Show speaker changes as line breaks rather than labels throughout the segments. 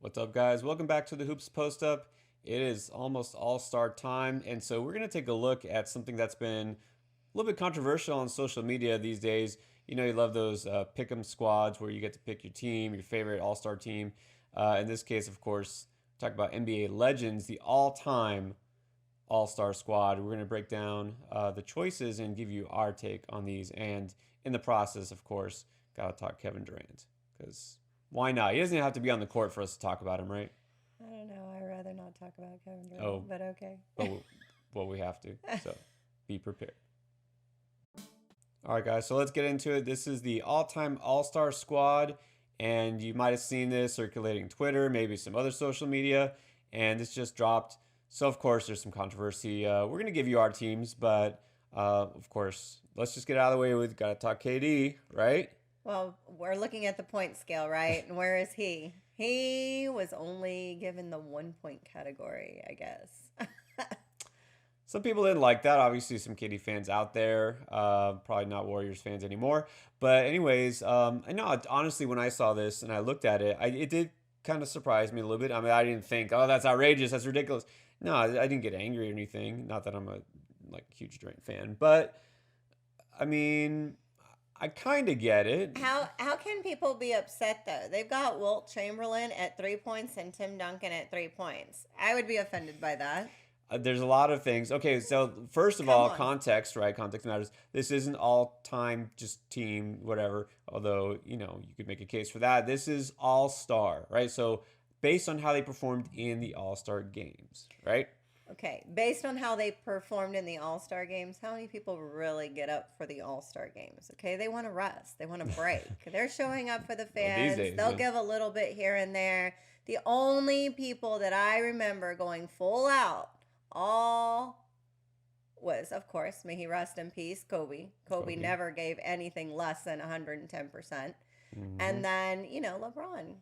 What's up, guys? Welcome back to the Hoops Post Up. It is almost all-star time, and so we're going to take a look at something that's been a little bit controversial on social media these days. You know, you love those pick 'em squads where you get to pick your team, your favorite all-star team. In this case, of course, talk about NBA legends, the all-time all-star squad. We're going to break down the choices and give you our take on these. And in the process, of course, got to talk Kevin Durant because why not? He doesn't have to be on the court for us to talk about him, right?
I don't know. I'd rather not talk about Kevin
Oh,
Durant, but okay.
but we have to. So be prepared. All right, guys. So let's get into it. This is the all-time All-Star squad, and you might have seen this circulating Twitter, maybe some other social media, and this just dropped. So of course, there's some controversy. We're gonna give you our teams, but of course, let's just get out of the way. We've got to talk KD, right?
Well, we're looking at the point scale, right? And where is he? He was only given the 1 point category, I guess.
Some people didn't like that. Obviously, some KD fans out there, probably not Warriors fans anymore. But anyways, I know honestly when I saw this and I looked at it, it did kind of surprise me a little bit. I mean, I didn't think, oh, that's outrageous, that's ridiculous. No, I didn't get angry or anything. Not that I'm a like huge Durant fan, but I mean, I kind of get it.
How can people be upset though? They've got Wilt Chamberlain at 3 points and Tim Duncan at 3 points. I would be offended by that.
There's a lot of things. Okay, so first of
Come
all,
on.
context, right? Context matters. This isn't all time, just team, whatever. Although, you know, you could make a case for that. This is all star, right? So based on how they performed in the all star games, right?
Okay, based on how they performed in the All Star games, how many people really get up for the All Star games? Okay, they want to rest, they want to break. They're showing up for the
Well, these
fans.
days,
They'll
yeah.
give a little bit here and there. The only people that I remember going full out all was, of course, may he rest in peace, Kobe. Kobe
Kobe.
never gave anything less than 110%.
Hmm.
And then, LeBron.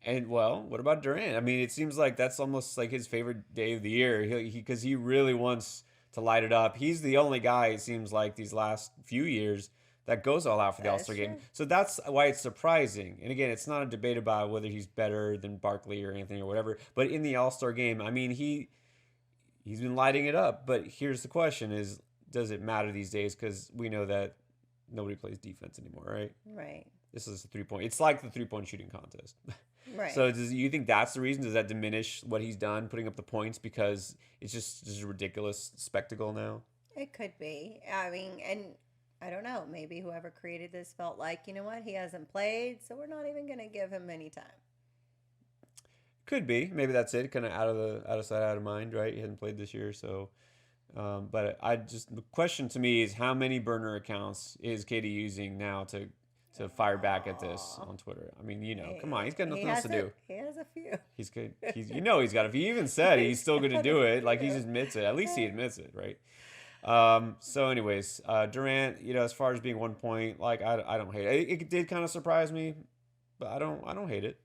And well, what about Durant? I mean, it seems like that's almost like his favorite day of the year. Because he really wants to light it up. He's the only guy it seems like these last few years that goes all out for the All
That is
Star game.
true.
So that's why it's surprising. And again, it's not a debate about whether he's better than Barkley or Anthony or whatever. But in the All Star game, I mean, he's been lighting it up. But here's the question: Is does it matter these days? Because we know that nobody plays defense anymore, right?
Right.
This is a 3 point. It's like the 3 point shooting contest.
Right.
So does you think that's the reason? Does that diminish what he's done, putting up the points because it's just a ridiculous spectacle now?
It could be. I mean, and I don't know. Maybe whoever created this felt like, you know what, he hasn't played, so we're not even going to give him any time.
Could be. Maybe that's it. Kind of out of sight, out of mind, right? He hasn't played this year, so. But I just the question to me is how many burner accounts is Katie using now to fire back at this
Oh,
on Twitter? I mean, come on, he's got
he
nothing else
has
to
a
do.
he has a few.
He's good. He's got. If he even said it, he's still going to
Got a
do it. Like he
few.
just admits it. At least he admits it, right? So, anyways, Durant, as far as being 1 point, like I don't hate it. It did kind of surprise me, but I don't hate it.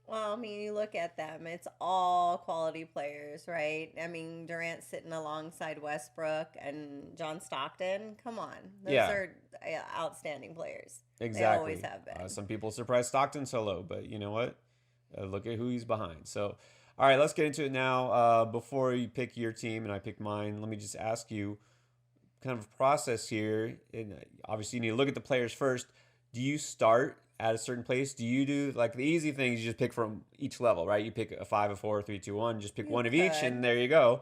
Well, I mean, you look at them, it's all quality players, right? I mean, Durant sitting alongside Westbrook and John Stockton. Come on. Those
Yeah,
are outstanding players. They always
exactly.
have been.
Some people surprised Stockton so low, but you know what? Look at who he's behind. So, all right, let's get into it now. Before you pick your team and I pick mine, let me just ask you kind of a process here. And obviously, you need to look at the players first. Do you start at a certain place? Do you do like the easy things? You just pick from each level, right? You pick a five, a four, three, two, one. Just pick
You
one of each, and
could.
there you go.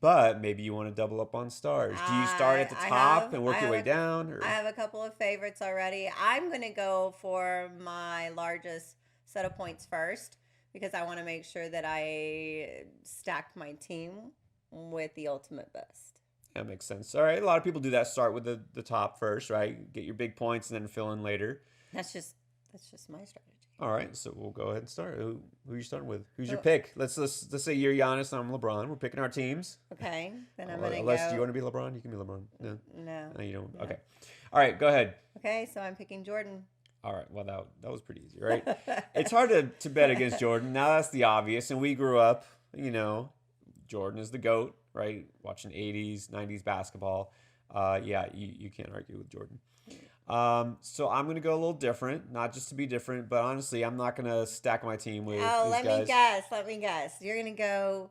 But maybe you want to double up on stars. Do you start at
I
the
I
top
have
and
I
work your
have
way
a
down,
I
or
have a couple of favorites already. I'm gonna go for my largest set of points first because I want to make sure that I stack my team with the ultimate best.
that makes sense? All right, a lot of people do that. Start with the top first, right? Get your big points and then fill in later.
That's just that's just my strategy.
All right, so we'll go ahead and start. Who are you starting with? Who's your
So,
pick? Let's say you're Giannis and I'm LeBron. We're picking our teams.
okay, then I'm gonna
Unless do you
go.
want to be LeBron? You can be LeBron. No,
No,
no, you don't.
no.
Okay. All right, go ahead.
Okay, so I'm picking Jordan.
All right. Well, that was pretty easy, right? It's hard to bet against Jordan. Now that's the obvious, and we grew up. Jordan is the goat, right? Watching '80s, '90s basketball. Yeah, you can't argue with Jordan. So I'm gonna go a little different, not just to be different, but honestly, I'm not gonna stack my team with
Oh,
these
let me
guys.
guess. Let me guess. You're gonna go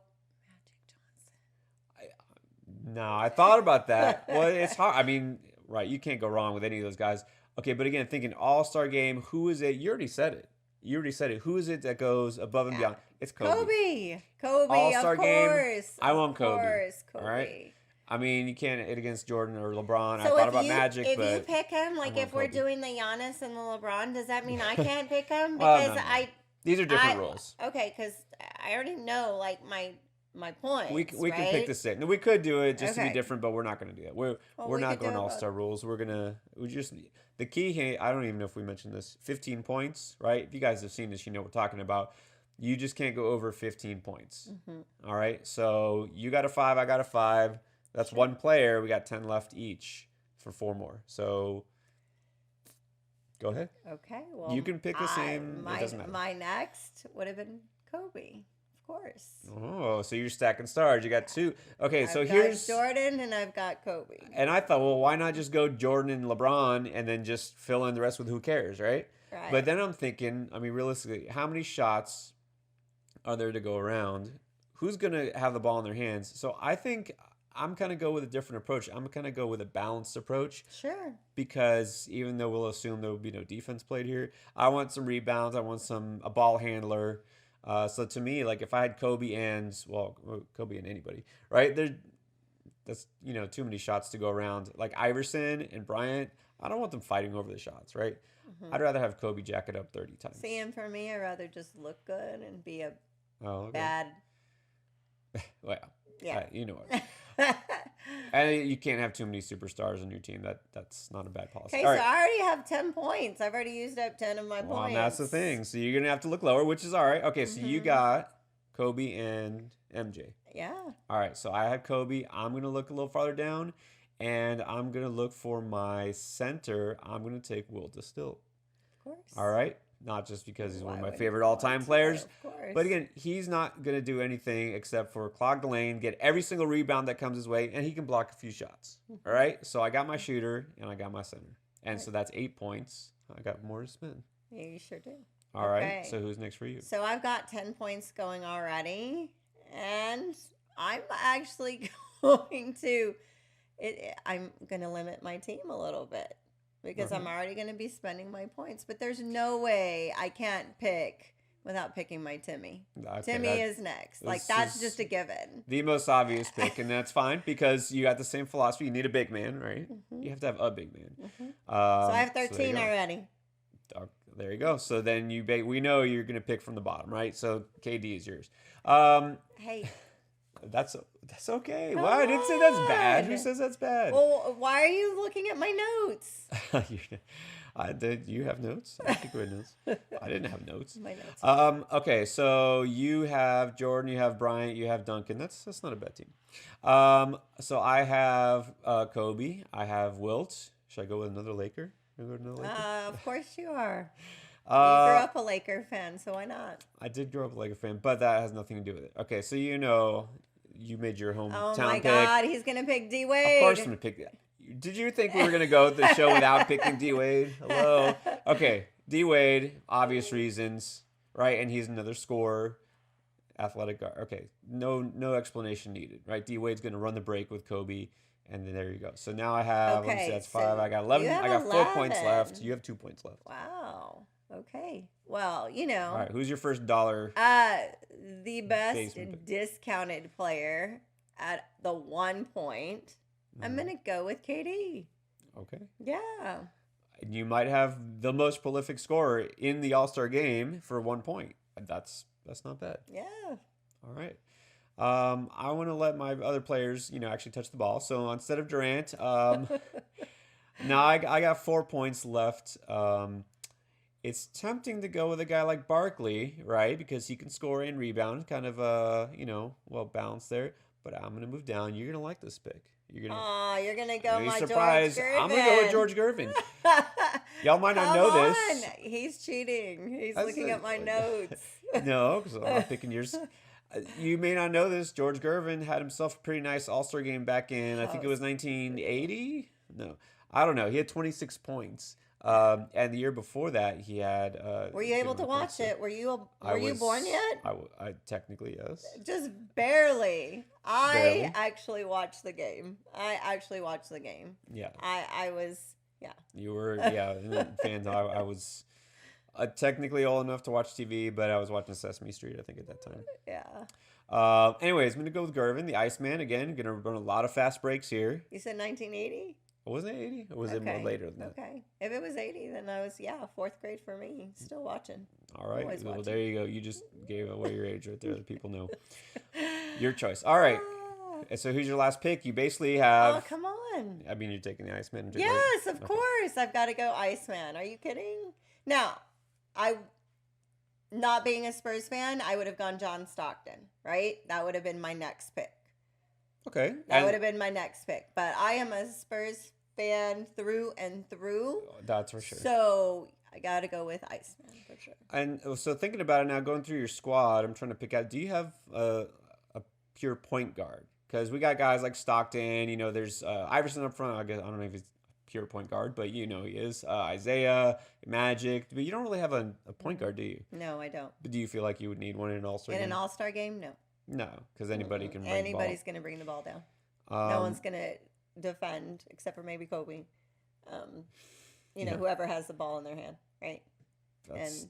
I, no, I thought about that. Well, it's hard. I mean, right, you can't go wrong with any of those guys. Okay, but again, thinking All Star game, who is it? You already said it. You already said it. Who is it that goes above and
Magic
beyond? It's Kobe.
Johnson. Kobe. Kobe,
All
of
Star game,
course.
I
Of
want Kobe.
course,
All right.
Kobe.
I mean, you can't hit against Jordan or LeBron. I
So
thought about Magic,
if you
but
pick him,
I
like
want
if we're
Kobe.
doing the Giannis and the LeBron, does that mean I can't pick him?
Well,
Because
no, no. These are different rules.
okay, because I already know like my points,
We can pick
right?
the same. No, we could do it just to be
Okay.
different, but we're not going to do that.
Well,
We're
we
not
could do
going
it
all
both.
star rules. We just the key here. I don't even know if we mentioned this. 15 points, right? If you guys have seen this, you know what we're talking about. You just can't go over 15 points.
Mm-hmm.
All right. So you got a 5, I got a 5. That's
Sure.
one player. We got 10 left each for 4 more. So go ahead.
Okay, well,
You can pick the same. It
My
doesn't matter.
my next would have been Kobe, of course.
Oh, so you're stacking stars. You got 2. Okay, so
I've got
here's
Jordan and I've got Kobe.
And I thought, well, why not just go Jordan and LeBron and then just fill in the rest with who cares, right?
Right.
But then I'm thinking, I mean, realistically, how many shots are there to go around? Who's going to have the ball in their hands? So I think I'm kind of go with a different approach. I'm kind of go with a balanced approach
Sure.
because even though we'll assume there will be no defense played here, I want some rebounds. I want a ball handler. So to me, like if I had Kobe and anybody, right? That's too many shots to go around. Like Iverson and Bryant, I don't want them fighting over the shots, right?
Mm-hmm.
I'd rather have Kobe jack it up 30 times.
See, and for me, I'd rather just look good and be a
Oh, okay.
bad.
Well,
Yeah.
you know what? And you can't have too many superstars on your team. That's not a bad policy.
Okay,
All
so
right.
I already have 10 points. I've already used up 10 of my
Well,
points.
and that's the thing. So you're gonna have to look lower, which is all right. Okay, so you
Mhm.
got Kobe and MJ.
Yeah,
All right, so I had Kobe. I'm gonna look a little farther down, and I'm gonna look for my center. I'm gonna take Will Distill.
of course.
All right, not just because he's one of
Why
my
wouldn't
favorite
you want
all-time
to?
players,
Of course.
but again, he's not gonna do anything except for clog the lane, get every single rebound that comes his way, and he can block a few shots. All right, so I got my shooter and I got my center, and so that's 8 points. I got more to spend.
Yeah, you sure do.
All right,
Okay.
so who's next for you?
So I've got 10 points going already, and I'm actually going to I'm going to limit my team a little bit because I'm
Okay.
already going to be spending my points, but there's no way I can't pick without picking my Timmy.
Okay,
Timmy
that-
is next. Like
this
that's
is
just a given.
the most obvious pick, and that's fine because you got the same philosophy. You need a big man, right?
Mhm.
You have to have a big man.
Mhm. So I have
there you
13
go.
already.
There you go. So then we know you're gonna pick from the bottom, right? So KD is yours.
Hey,
That's okay.
Come
Well, I didn't say that's bad. Who
on.
says that's bad?
well, why are you looking at my notes?
I did. You have notes? I think we had notes. I didn't have notes.
My notes.
Okay, so you have Jordan, you have Bryant, you have Duncan. That's not a bad team. So I have Kobe. I have Wilt. Should I go with another Laker? Should I go with another Laker?
Of course you are. You grew
Uh,
up a Laker fan, so why not?
I did grow up a Laker fan, but that has nothing to do with it. Okay, so you made your
Oh
hometown
my
pick.
God, he's gonna pick D Wade.
Of course, I'm gonna pick that. Did you think we were gonna go the show without picking D Wade? Hello. Okay, D Wade, obvious reasons, right? And he's another scorer, athletic guard. Okay, no explanation needed, right? D Wade's gonna run the break with Kobe, and then there you go. So now I have. Let me see,
Okay,
that's
so
5. I got 11.
you have
I got 4 points
11.
left. You have 2 points left.
Wow. Okay. Well,
All right, who's your first dollar?
the best
Basement pick.
discounted player at the 1 point. I'm
Mhm.
gonna go with KD.
Okay.
Yeah.
You might have the most prolific scorer in the All-Star game for 1 point. That's not bad.
Yeah.
All right. I want to let my other players, actually touch the ball. So instead of Durant, now I got 4 points left. It's tempting to go with a guy like Barkley, right? Because he can score and rebound, kind of well balanced there. But I'm gonna move down. You're gonna like this pick. You're gonna
Oh, you're gonna go
be
my
surprised.
George
I'm gonna go with
Gervin.
George Gervin. Y'all might not
Come
know
on.
this.
He's cheating. He's
That's
looking at my notes.
No, because I'm not picking yours. You may not know this. George Gervin had himself a pretty nice All-Star game back in, I think it was 1980. No, I don't know. He had 26 points. And the year before that, he had
Were you
good
able
amount
to
of points.
watch
So
it?
I
Were you born
was,
yet?
I technically yes,
Just barely. I
barely.
actually watched the game. I actually watched the game.
Yeah,
I was yeah.
you were. Yeah, fans. I was technically old enough to watch TV, but I was watching Sesame Street, I think, at that time.
Yeah.
Anyways, I'm gonna go with Gervin, the Iceman again. Gonna run a lot of fast breaks here.
You said 1980?
Wasn't it 80? Or was it more
Okay.
later than that?
Okay. If it was 80, then I was, yeah, fourth grade for me. Still watching.
All right.
Always
Well,
watching.
there you go. You just gave away your age right there. The people know. Your choice. All right.
Ah.
So who's your last pick? You basically
Oh,
have.
come on.
I mean, you're taking the Iceman. Right?
Yes, of
Okay.
course. I've got to go Iceman. Are you kidding? Now, I, not being a Spurs fan, I would have gone John Stockton, right? That would have been my next pick.
Okay.
That would
And
have been my next pick. But I am a Spurs fan through and through.
that's for sure.
So I got to go with Iceman for sure.
And so thinking about it now, going through your squad, I'm trying to pick out. Do you have a pure point guard? Because we got guys like Stockton. You know, there's Iverson up front. I guess I don't know if he's pure point guard, but you know he is. Isaiah, Magic, but you don't really have a point guard, do you?
No, I don't.
But do you feel like you would need one in an All-Star
In
game?
an All-Star game, no.
No, because anybody can bring
Anybody's going to bring the ball down.
the ball.
No one's going to defend except for maybe Kobe.
Yeah.
Whoever has the ball in their hand, right?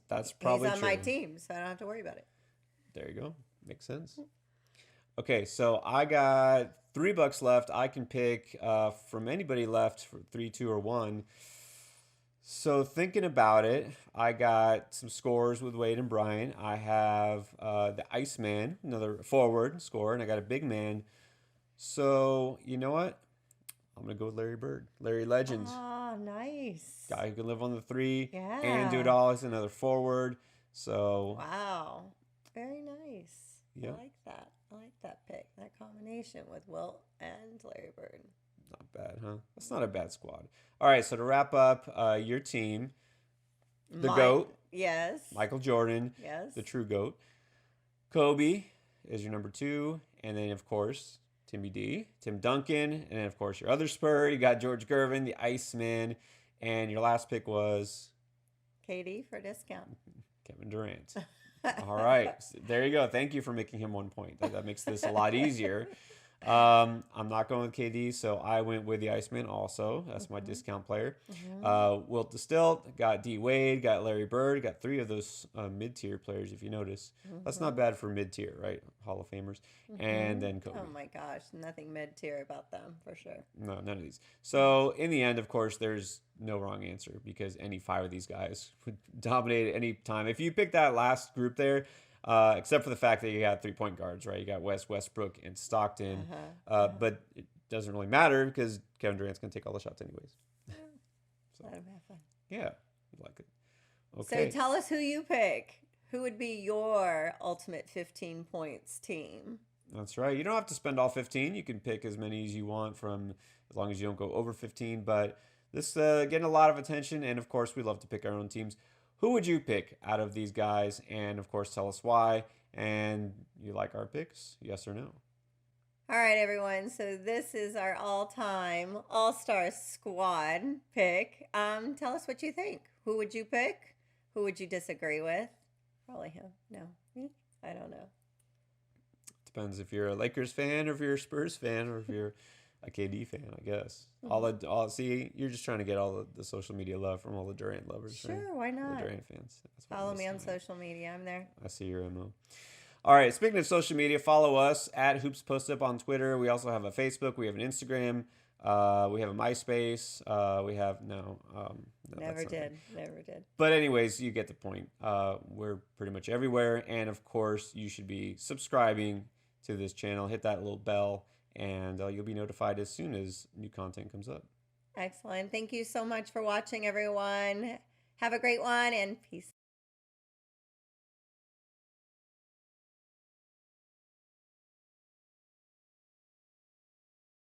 That's probably
he's on
true.
my team, so I don't have to worry about it.
There you go. Makes sense. Okay, so I got $3 left. I can pick from anybody left for 3, 2, or 1. So thinking about it, I got some scores with Wade and Brian. I have the Iceman, another forward scorer, and I got a big man. So you know what? I'm gonna go with Larry Bird, Larry Legend,
Oh, nice.
guy who can live on the 3
Yeah.
and do it all. He's another forward. So
Wow. Very nice.
Yeah.
I like that. I like that pick. That combination with Wilt and Larry Bird.
not bad, huh? That's not a bad squad. All right, so to wrap up, your team, the GOAT,
Yes.
Michael Jordan,
Yes.
the true GOAT. Kobe is your number 2, and then of course Timmy D, Tim Duncan, and then of course your other Spur. You got George Gervin, the Iceman, and your last pick was
KD for discount.
Kevin Durant. All right, so there you go. Thank you for making him 1 point. That makes this a lot easier. I'm not going with KD, so I went with the Iceman also. That's my discount player. Wilt Distill, got D Wade, got Larry Bird, got 3 of those mid-tier players, if you notice. That's not bad for mid-tier, right? Hall of Famers. And then Kobe.
Oh my gosh, nothing mid tier about them for sure.
No, none of these. So in the end, of course, there's no wrong answer because any 5 of these guys would dominate at any time. If you pick that last group there, except for the fact that you got 3-point guards, right? You got Westbrook, and Stockton. But it doesn't really matter because Kevin Durant's going to take all the shots anyways.
Let them have fun.
Yeah, you like it.
So
Okay.
tell us who you pick. Who would be your ultimate 15 points team?
That's right. You don't have to spend all 15. You can pick as many as you want from as long as you don't go over 15. But this getting a lot of attention. And of course, we love to pick our own teams. Who would you pick out of these guys? And of course, tell us why. And you like our picks? Yes or no?
All right, everyone. So this is our all-time all-star squad pick. Tell us what you think. Who would you pick? Who would you disagree with? Probably him. No, me. I don't know.
Depends if you're a Lakers fan or if you're a Spurs fan or if you're a KD fan, I guess. See, you're just trying to get all the social media love from all the Durant lovers, right?
Sure, why
The
not?
Durant fans. That's what it
Follow
is,
me on
right?
social media. I'm there.
I see your MO. All right. Speaking of social media, follow us at Hoops Post Up on Twitter. We also have a Facebook. We have an Instagram. We have a MySpace. We have no.
Never
that's not it.
did. Never did.
But anyways, you get the point. We're pretty much everywhere, and of course, you should be subscribing to this channel. Hit that little bell, and you'll be notified as soon as new content comes up.
Excellent. Thank you so much for watching, everyone. Have a great one, and peace.